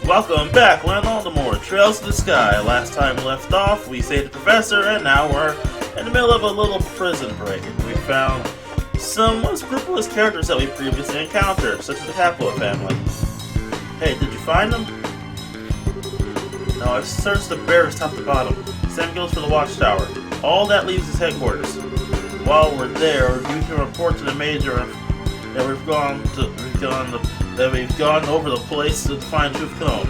Welcome back, Learn all the more Trails to the Sky. Last time we left off, we saved the professor, and now we're in the middle of a little prison break. We found some unscrupulous characters that we previously encountered, such as the Capulet family. Hey, did you find them? No, I've searched the barracks top to bottom. Same goes for the watchtower. All that leaves is headquarters. While we're there, you can report to the major that we've gone over the place to find Truth Cone.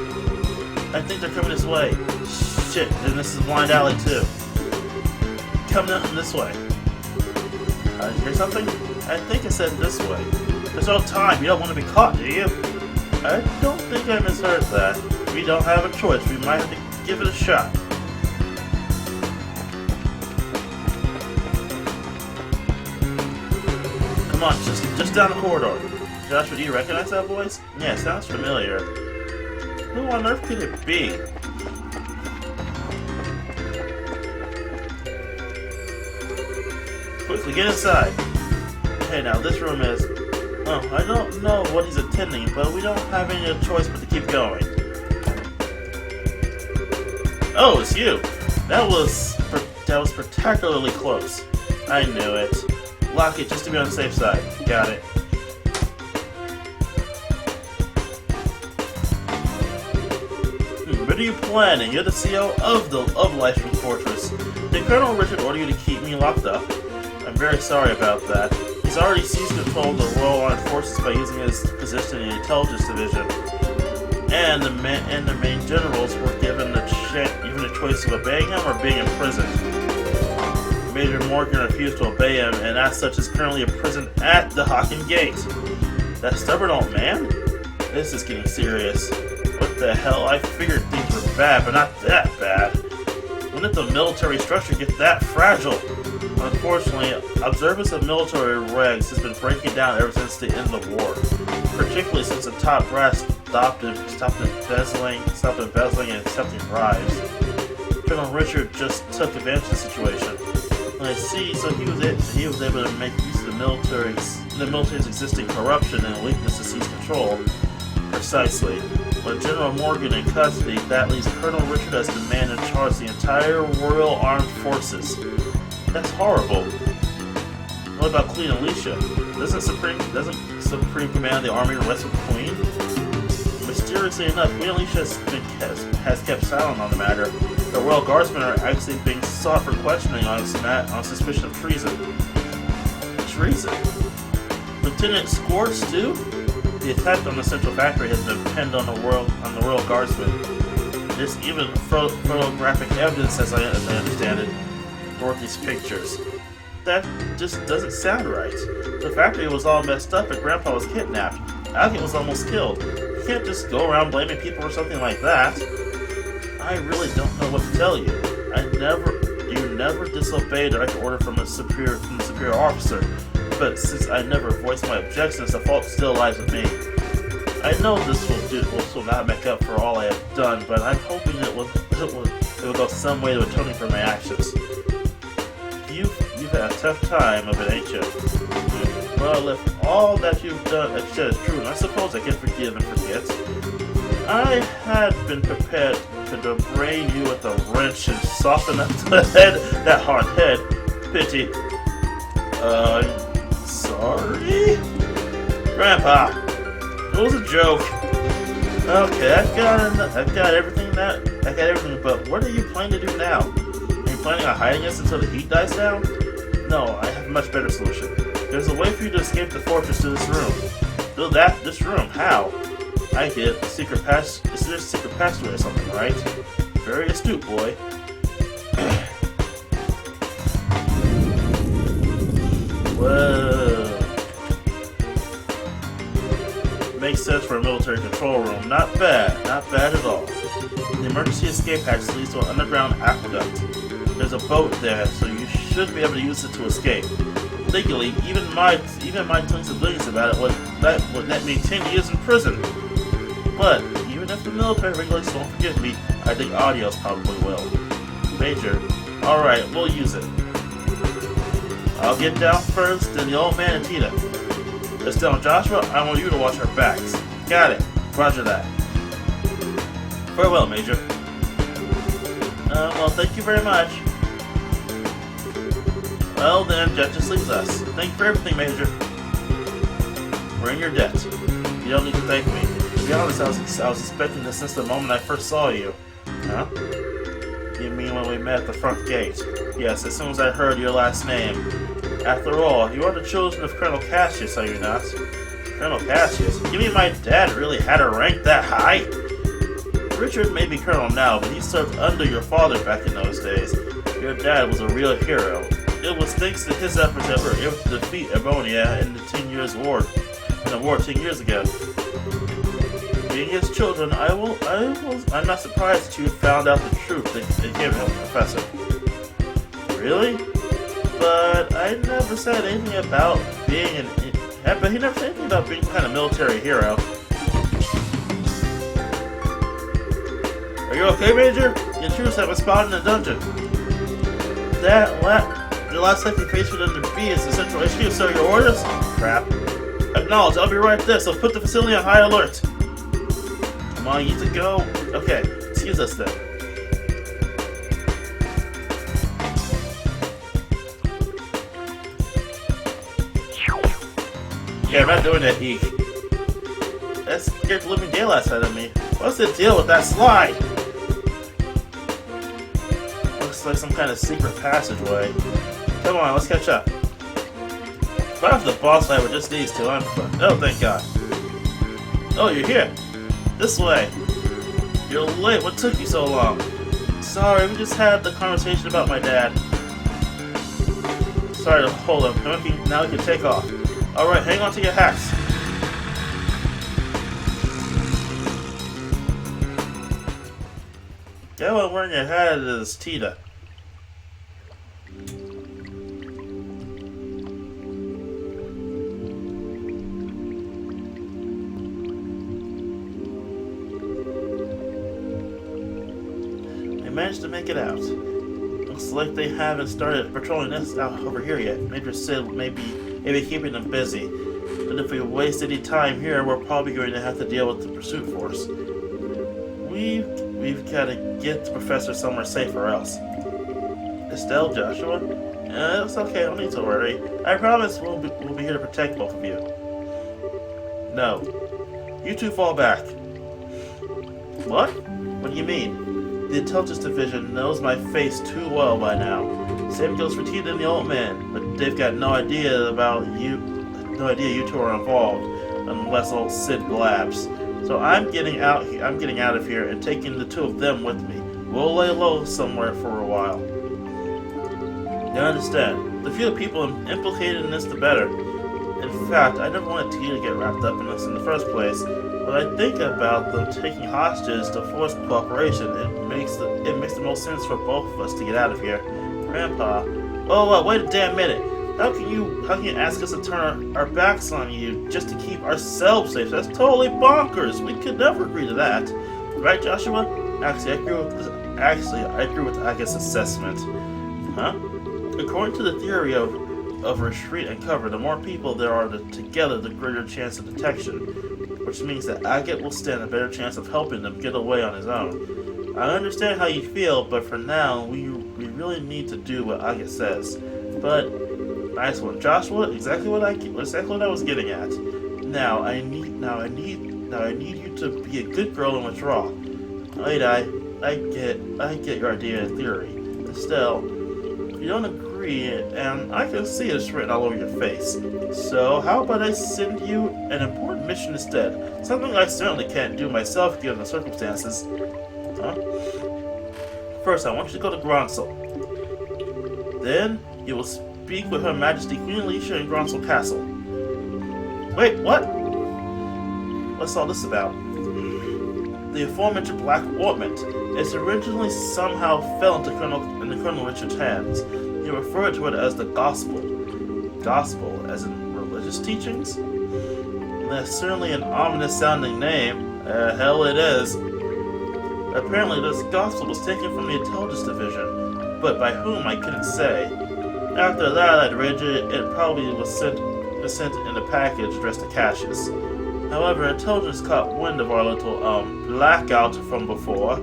I think they're coming this way. Shit, then this is a blind alley too. Come down this way. Did you hear something? I think it said this way. There's no time. You don't want to be caught, do you? I don't think I misheard that. We don't have a choice. We might have to give it a shot. Come on, just down the corridor. Joshua, do you recognize that voice? Yeah, it sounds familiar. Who on earth could it be? Quickly, get inside. Hey, now this room is... Oh, I don't know what he's attending, but we don't have any choice but to keep going. Oh, it's you! That was particularly close. I knew it. Lock it just to be on the safe side. Got it. What are you planning? You're the CEO of Leiston Fortress. Did Colonel Richard order you to keep me locked up? I'm very sorry about that. He's already seized control of the Royal Armed Forces by using his position in the Intelligence Division. And the main generals were given the choice of obeying him or being imprisoned. Major Morgan refused to obey him, and as such is currently imprisoned at the Hawken Gate. That stubborn old man? This is getting serious. What the hell? I figured things were bad, but not that bad. When did the military structure get that fragile? Unfortunately, observance of military regs has been breaking down ever since the end of the war. Particularly since the top brass stopped embezzling and accepting bribes. Colonel Richard just took advantage of the situation. I see, so he was able to make use of the military's existing corruption and weakness to seize control. Precisely. With General Morgan in custody, that leaves Colonel Richard as the man in charge of the entire Royal Armed Forces. That's horrible. What about Queen Alicia? Doesn't Supreme Command of the Army rest with the Queen? Mysteriously enough, Queen Alicia has kept silent on the matter. The Royal Guardsmen are actually being sought for questioning on suspicion of treason. Treason? Lieutenant Squarts too? The attack on the Central Factory has been pinned on the Royal Guardsmen. There's even photographic evidence, as I understand it, Dorothy's pictures. That just doesn't sound right. The factory was all messed up and Grandpa was kidnapped. Alec was almost killed. You can't just go around blaming people for something like that. I really don't know what to tell you. You never disobeyed a direct order from the superior officer. But since I never voiced my objections, the fault still lies with me. I know this will not make up for all I have done, but I'm hoping it will go some way to atoning for my actions. You've had a tough time of it, ain't you? Well, if all that you've done is true, I suppose I can forgive and forget. I had been prepared to brain you with a wrench and soften up that hard head. Pity. Sorry? Grandpa, it was a joke. Okay, I've got everything, but what are you planning to do now? Are you planning on hiding us until the heat dies down? No, I have a much better solution. There's a way for you to escape the fortress to this room. This room? How? I get it. There's a secret passageway or something, right? Very astute, boy. Whoa. Makes sense for a military control room. Not bad at all. The emergency escape hatch leads to an underground aqueduct. There's a boat there, so you should be able to use it to escape. Legally, even my telling civilians about it would net me 10 years in prison. But even if the military regulations don't forgive me, I think audios probably will. Major, alright, we'll use it. I'll get down first, then the old man and Tina. Just tell Joshua I want you to watch our backs. Got it. Roger that. Farewell, Major. Well, thank you very much. Well, then, Jet just leaves us. Thank you for everything, Major. We're in your debt. You don't need to thank me. To be honest, I was expecting this since the moment I first saw you. Huh? You mean when we met at the front gate? Yes, as soon as I heard your last name. After all, you are the children of Colonel Cassius, are you not? Colonel Cassius? You mean my dad really had a rank that high? Richard may be colonel now, but he served under your father back in those days. Your dad was a real hero. It was thanks to his efforts that we were able to defeat Ebonia in the 10 years war. In the war 10 years ago. Being his children, I'm not surprised that you found out the truth that gave him, Professor. Really? But I never said anything about being but he never said anything about being some kind of military hero. Are you okay, Major? The intruders have been spotted in the dungeon. The last likely place for them to be is the central HQ, so your orders? Crap. Acknowledge, I'll be right there, so put the facility on high alert. Come on, you need to go. Okay, excuse us then. Yeah, I'm not doing that, Eek. That scared the living daylights out of me. What's the deal with that slide? Looks like some kind of secret passageway. Come on, let's catch up. If I have the boss fight with just these two, I'm fucked. Oh, thank God. Oh, you're here. This way. You're late. What took you so long? Sorry, we just had the conversation about my dad. Sorry to hold him. Now we can take off. Alright, hang on to your hats. Get one wearing your hat is Tita. They managed to make it out. Looks like they haven't started patrolling this out over here yet. Major said maybe keeping them busy. But if we waste any time here, we're probably going to have to deal with the pursuit force. We've got to get the professor somewhere safe or else. Estelle, Joshua? It's okay, don't need to worry. I promise we'll be here to protect both of you. No. You two fall back. What? What do you mean? The intelligence division knows my face too well by now. Same goes for Tina and the old man, but they've got no idea about you. No idea you two are involved, unless old Sid blabs. So I'm getting out of here and taking the two of them with me. We'll lay low somewhere for a while. You understand? The fewer people implicated in this, the better. In fact, I never wanted Tina to get wrapped up in this in the first place. When I think about them taking hostages to force cooperation, it makes the most sense for both of us to get out of here. Grandpa. Oh, wait a damn minute. How can you ask us to turn our backs on you just to keep ourselves safe? That's totally bonkers. We could never agree to that. Right, Joshua? Actually, I agree with Aga's assessment. Huh? According to the theory of retreat and cover, the more people there are together, the greater chance of detection. Which means that Agate will stand a better chance of helping them get away on his own. I understand how you feel, but for now, we really need to do what Agate says. But nice one, Joshua. Exactly what I was getting at. Now I need you to be a good girl and withdraw. Wait, I get your idea and theory. Estelle, you don't agree, and I can see it's written all over your face. So how about I send you an important mission instead? Something I certainly can't do myself given the circumstances. Huh? First, I want you to go to Gronsel. Then, you will speak with Her Majesty Queen Alicia in Gronsel Castle. Wait, what? What's all this about? The aforementioned Black Ornament. It originally somehow fell into Colonel Richard's hands. He referred to it as the Gospel. Gospel, as in religious teachings? That's certainly an ominous-sounding name. Hell it is. Apparently, this gospel was taken from the intelligence division, but by whom I couldn't say. After that, I'd read it probably was sent in a package addressed to Cassius. However, intelligence caught wind of our little blackout from before.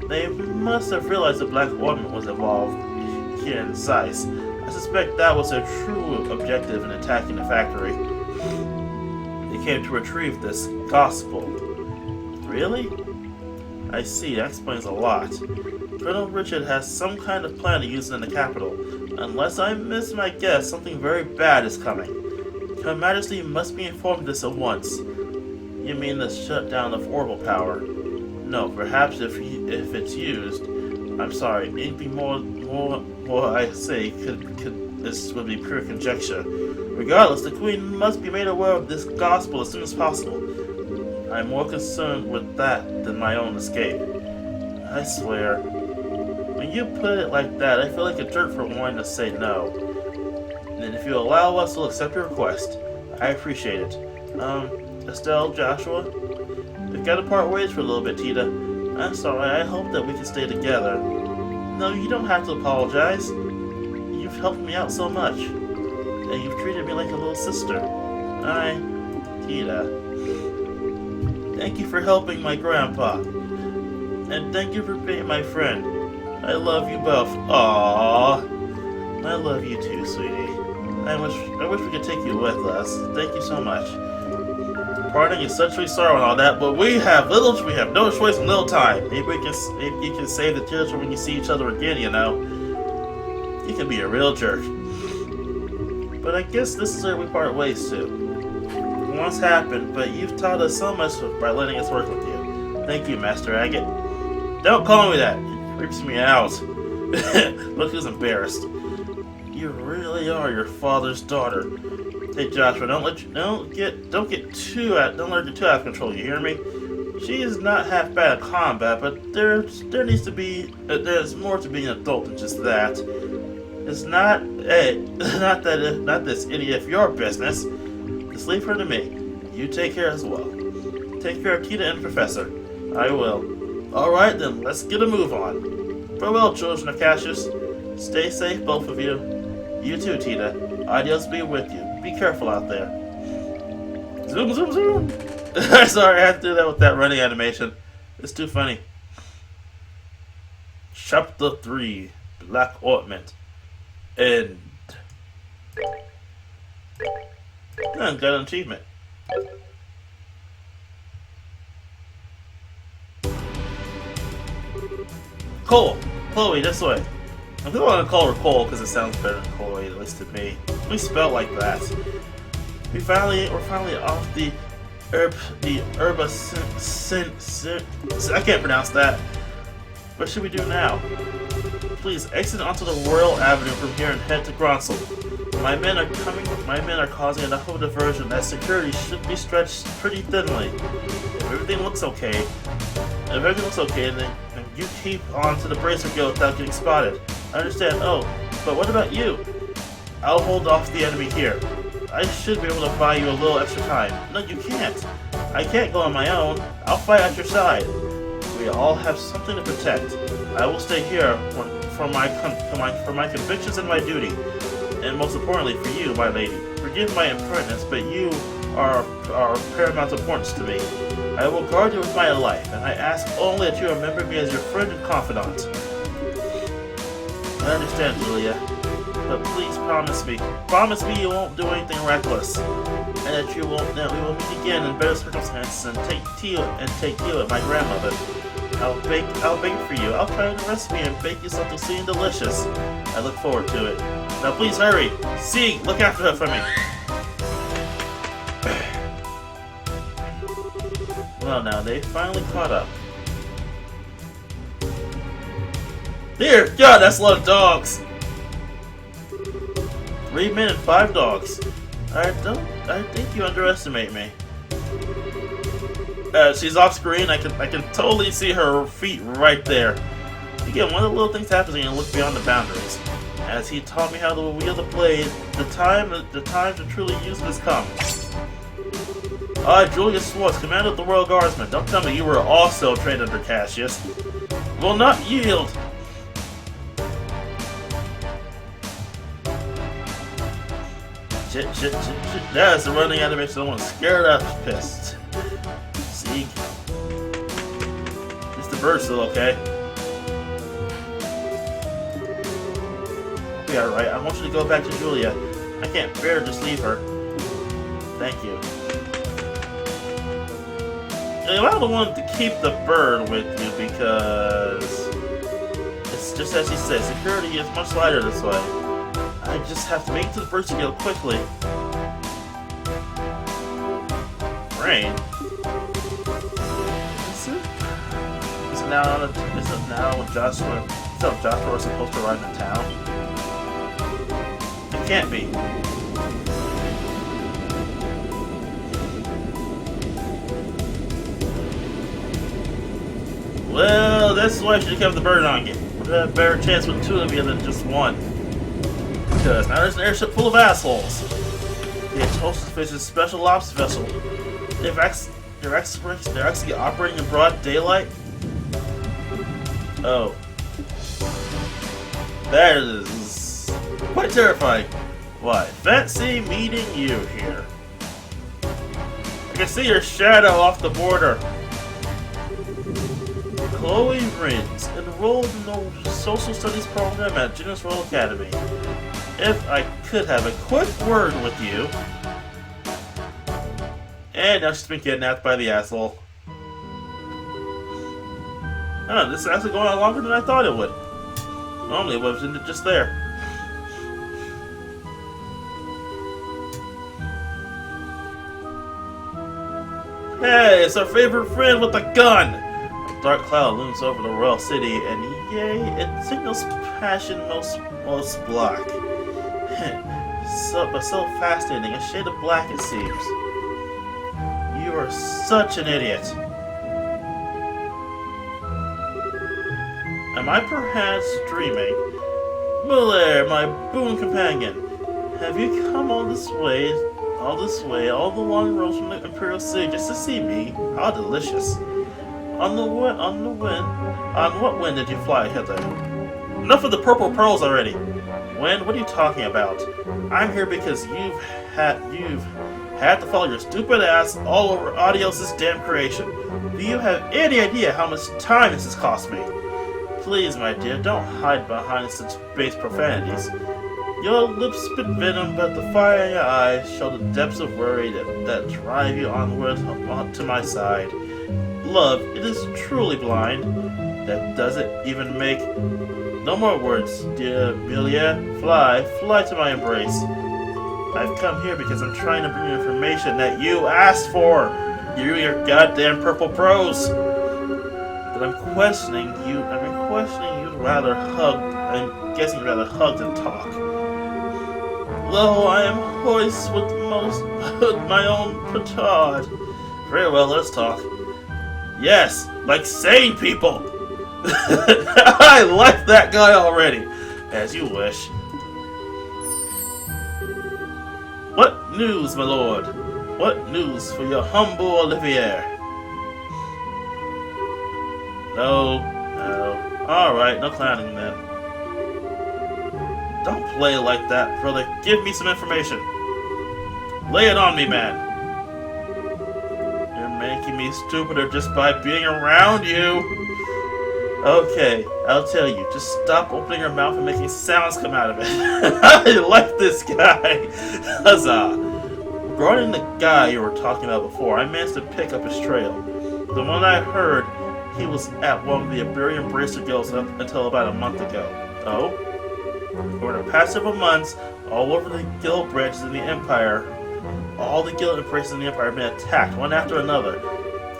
They must have realized the black ornament was involved here in size. I suspect that was their true objective in attacking the factory. They came to retrieve this gospel. Really? I see, that explains a lot. Colonel Richard has some kind of plan to use it in the capital. Unless I miss my guess, something very bad is coming. Her Majesty must be informed of this at once. You mean the shutdown of orbital power? No, perhaps if it's used. I'm sorry, anything more I say this would be pure conjecture. Regardless, the Queen must be made aware of this gospel as soon as possible. I'm more concerned with that than my own escape. I swear. When you put it like that, I feel like a jerk for wanting to say no. And if you allow us, we'll accept your request. I appreciate it. Estelle, Joshua? We've got to part ways for a little bit, Tita. I'm sorry, I hope that we can stay together. No, you don't have to apologize. You've helped me out so much. And you've treated me like a little sister. Tita. Thank you for helping my grandpa. And thank you for being my friend. I love you both. Aww. I love you too, sweetie. I wish we could take you with us. Thank you so much. Parting is such a sorrow and all that, but we have no choice and little time. Maybe you can save the tears for when you see each other again, you know. You can be a real jerk. But I guess this is where we part ways too. It once happened, but you've taught us so much by letting us work with you. Thank you, Master Agate. Don't call me that. It creeps me out. Look who's embarrassed. You really are your father's daughter. Hey Joshua, don't let her get too out of control. You hear me? She is not half bad at combat, but there's more to being an adult than just that. It's not this any of your business. Just leave her to me. You take care as well. Take care of Tita and Professor. I will. All right then, let's get a move on. Farewell, children of Cassius. Stay safe, both of you. You too, Tita. Adios be with you. Be careful out there. Zoom, zoom, zoom. Sorry, I had to do that with that running animation. It's too funny. Chapter 3. Black Ornament. End. And got an achievement. Cole. Chloe, this way. I'm gonna want to call her Cole because it sounds better than Chloe, at least to me. Let me spell like that. We're finally off the I can't pronounce that. What should we do now? Please exit onto the Royal Avenue from here and head to Gronsel. My men are causing enough of a diversion that security should be stretched pretty thinly. If everything looks okay, then you keep on to the Bracer Guild without getting spotted. I understand. Oh, but what about you? I'll hold off the enemy here. I should be able to buy you a little extra time. No, you can't. I can't go on my own. I'll fight at your side. We all have something to protect. I will stay here for my convictions and my duty. And most importantly for you, my lady. Forgive my impertinence, but you are of paramount importance to me. I will guard you with my life, and I ask only that you remember me as your friend and confidant. I understand, Julia, but please promise me you won't do anything reckless, and that we will meet again in better circumstances and take tea at my grandmother. I'll bake for you. I'll try the recipe and bake you something sweet and delicious. I look forward to it. Now please hurry. See, look after her for me. Well, now they finally caught up. Here, God, that's a lot of dogs. 3 men and 5 dogs. I think you underestimate me. She's off screen. I can totally see her feet right there. Again, one of the little things happens when you look beyond the boundaries. As he taught me how to wield the blade, the time to truly use it has come. I, Julius Swartz, commander of the Royal Guardsmen. Don't tell me you were also trained under Cassius. Will not yield. Shit. That is the running animation. Someone's scared out, pissed. See? the bird's still okay. Yeah, right. I want you to go back to Julia. I can't bear to just leave her. Thank you. If I would want to keep the bird with you because it's just as you said, security is much lighter this way. I just have to make it to the bird studio quickly. Rain? Is it now when Joshua is supposed to arrive in town? It can't be. Well, that's why I should have kept the bird on you. Would have a better chance with two of you than just one. Because now there's an airship full of assholes. The Atosis faces a special ops vessel. They're actually operating in broad daylight? Oh. That is quite terrifying. Why, fancy meeting you here. I can see your shadow off the border. Chloe Rins, enrolled in the Social Studies program at Japenese-Role Academy. If I could have a quick word with you. And now she's been kidnapped by the asshole. Huh, this is actually going on longer than I thought it would. Normally it was just there. Hey, it's our favorite friend with a gun! A dark cloud looms over the royal city, and yay, it signals passion most black. But so fascinating, a shade of black it seems. You are such an idiot. Am I perhaps dreaming? Muller, my boon companion, have you come all the long roads from the Imperial City just to see me? How delicious. On what wind did you fly hither? Enough of the purple pearls already. Wind? What are you talking about? I'm here because you've had to follow your stupid ass all over Adios' damn creation. Do you have any idea how much time this has cost me? Please, my dear, don't hide behind such base profanities. Your lips spit venom, but the fire in your eyes show the depths of worry that drive you onward to my side. Love, it is truly blind. That doesn't even make... No more words, dear Amelia. Fly to my embrace. I've come here because I'm trying to bring you information that you asked for. Your goddamn purple prose. But I'm questioning you'd rather hug. I'm guessing you'd rather hug than talk. Lo, I am hoist with my own petard. Very well, let's talk. Yes, like sane people. I like that guy already. As you wish. What news, my lord? What news for your humble Olivier? No. Alright, no clowning then. Don't play like that, brother. Give me some information. Lay it on me, man. You're making me stupider just by being around you. Okay, I'll tell you. Just stop opening your mouth and making sounds come out of it. I like this guy. Huzzah. Regarding the guy you were talking about before, I managed to pick up his trail. The one I heard, he was at one of the Iberian Bracer Guilds until about a month ago. Oh? Over the past several months, all over the guild branches in the Empire, all the guild branches in the Empire have been attacked, one after another.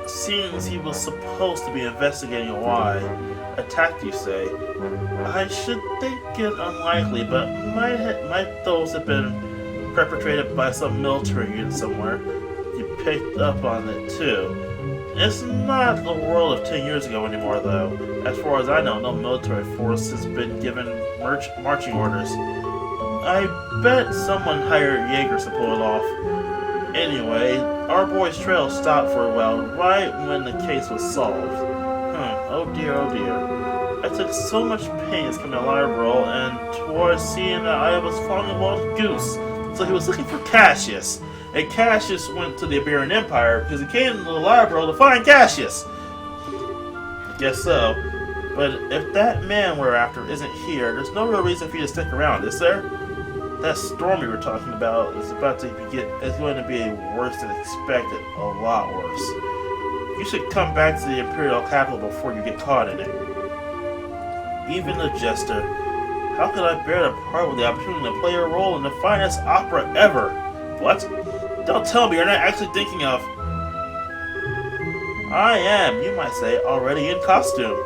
Seems he was supposed to be investigating why. Attacked, you say? I should think it unlikely, but might those have been perpetrated by some military unit somewhere? You picked up on it too. It's not the world of 10 years ago anymore, though. As far as I know, no military force has been given marching orders. I bet someone hired Jaegers to pull it off. Anyway, our boy's trail stopped for a while, right when the case was solved. Oh dear, oh dear. I took so much pains coming to Leiston, and towards seeing that I was falling in love with Goose. So he was looking for Cassius. And Cassius went to the Iberian Empire because he came to the Leiston to find Cassius. Guess so. But if that man we're after isn't here, there's no real reason for you to stick around, is there? That storm we were talking about is going to be worse than expected, a lot worse. You should come back to the Imperial capital before you get caught in it. Even a jester, how could I bear to part with the opportunity to play a role in the finest opera ever? What? Don't tell me you're not actually thinking of... I am, you might say, already in costume.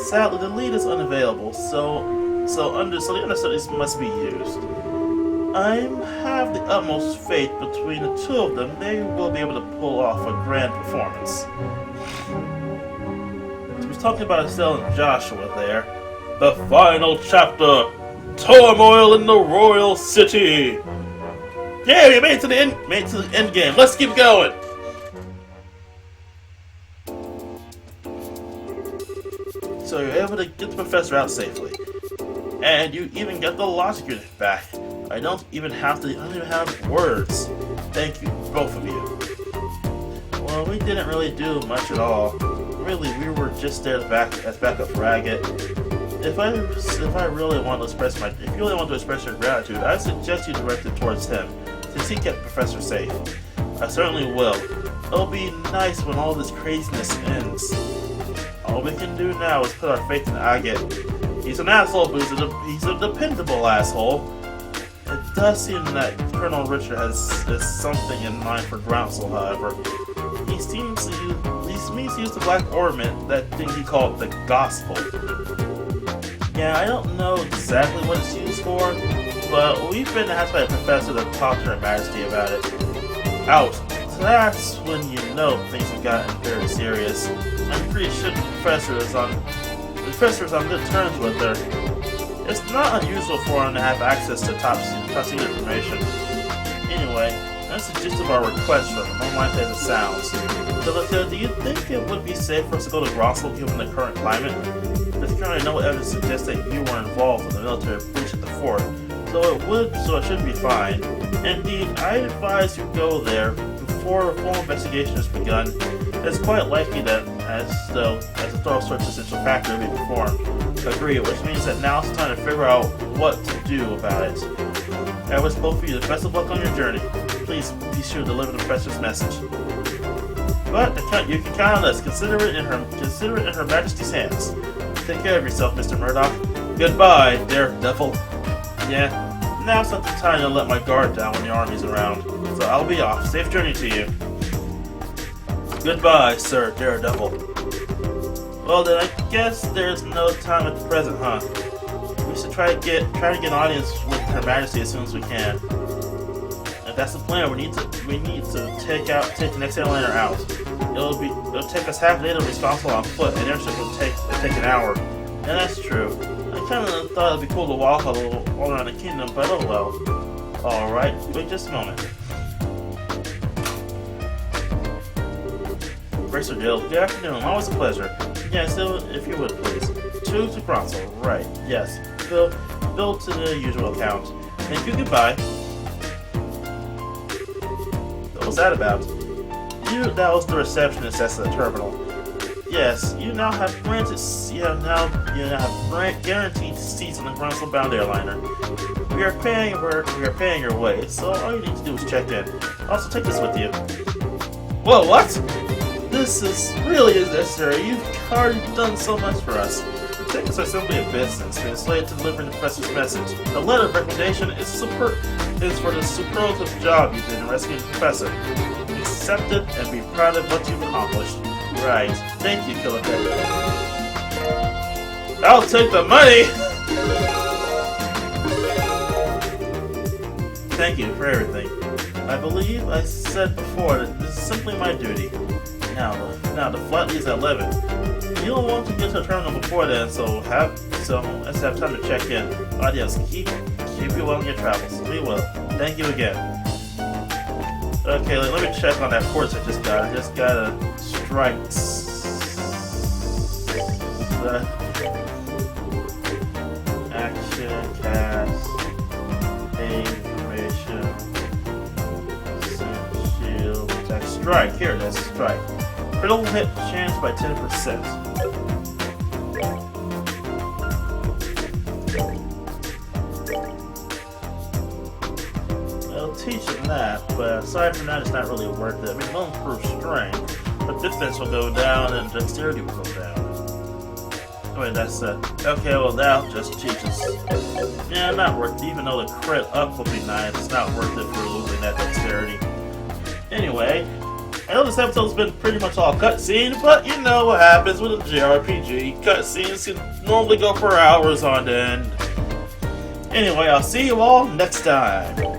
Sadly, the lead is unavailable, so the understudies must be used. I have the utmost faith between the two of them they will be able to pull off a grand performance. He was talking about Estelle and Joshua there. The final chapter! Turmoil in the royal city! Yeah, we made it to the end game. Let's keep going! So you're able to get the professor out safely. And you even get the logic unit back. I don't even have words. Thank you, both of you. Well, we didn't really do much at all. Really, we were just there as backup for Agate. If you really want to express your gratitude, I suggest you direct it towards him, since he kept the professor safe. I certainly will. It'll be nice when all this craziness ends. All we can do now is put our faith in Agate. He's an asshole, but he's a dependable asshole. It does seem that Colonel Richard has something in mind for Groundsel, however. He seems to use the Black Ornament, that thing he called the Gospel. Yeah, I don't know exactly what it's used for, but we've been asked by a professor to talk to Her Majesty about it. Ouch. So that's when you know things have gotten very serious. I'm pretty sure the professor is on good terms with her. It's not unusual for him to have access to top secret information. Anyway, that's the gist of our request for him, unlike as it sounds. So, do you think it would be safe for us to go to Grossel given the current climate? There's currently no evidence to suggest that you were involved in the military breach at the fort, so it should be fine. Indeed, I advise you go there before a full investigation has begun. It's quite likely that as a thorough search of essential factor will be performed. Agree, which means that now it's time to figure out what to do about it. I wish both of you the best of luck on your journey. Please be sure to deliver the professor's message. But you can count on us. Consider it in Her Majesty's hands. Take care of yourself, Mr. Murdoch. Goodbye, Daredevil. Yeah, now's not the time to let my guard down when the army's around. So I'll be off. Safe journey to you. Goodbye, Sir Daredevil. Well then, I guess there's no time at the present, huh? We should try to get an audience with Her Majesty as soon as we can. If that's the plan, we need to take the next airliner out. It'll take us half a day to be responsible on foot, and airship will take an hour. And that's true. I kind of thought it'd be cool to walk all around the kingdom, but oh well. Alright, wait just a moment. Bracer Gill, good afternoon, always a pleasure. Yes, if you would please. To Grossel, right, yes. Bill to the usual account. Thank you, goodbye. What was that about? That was the receptionist at the terminal. Yes, you now have guaranteed seats on the Groundsel-bound airliner. We are paying your way, so all you need to do is check in. Also, take this with you. Whoa, what? This is really necessary. You've already done so much for us. The tickets are simply a business. We are slated to deliver the professor's message. A letter of recommendation is for the superlative job you did in rescuing the professor. Accept it and be proud of what you've accomplished. Right. Thank you, Killifield. I'll take the money! Thank you for everything. I believe I said before that this is simply my duty. Now the flight leaves at 11. You'll want to get to the terminal before then, so let's have time to check in. Adios. Keep you well in your travels. We will. Thank you again. Okay, let me check on that course I just got. I just got a strike. Action, cast, information, shield, attack, strike. Here it is, strike. Critical hit chance by 10%. that, but aside from that, it's not really worth it. I mean, it'll improve strength, but defense will go down and dexterity will go down. Wait, that's okay, well, that'll just teach us. Yeah, not worth it. Even though the crit up will be nice, it's not worth it for losing that dexterity. Anyway, I know this episode's been pretty much all cutscene, but you know what happens with a JRPG. Cutscenes can normally go for hours on end. Anyway, I'll see you all next time.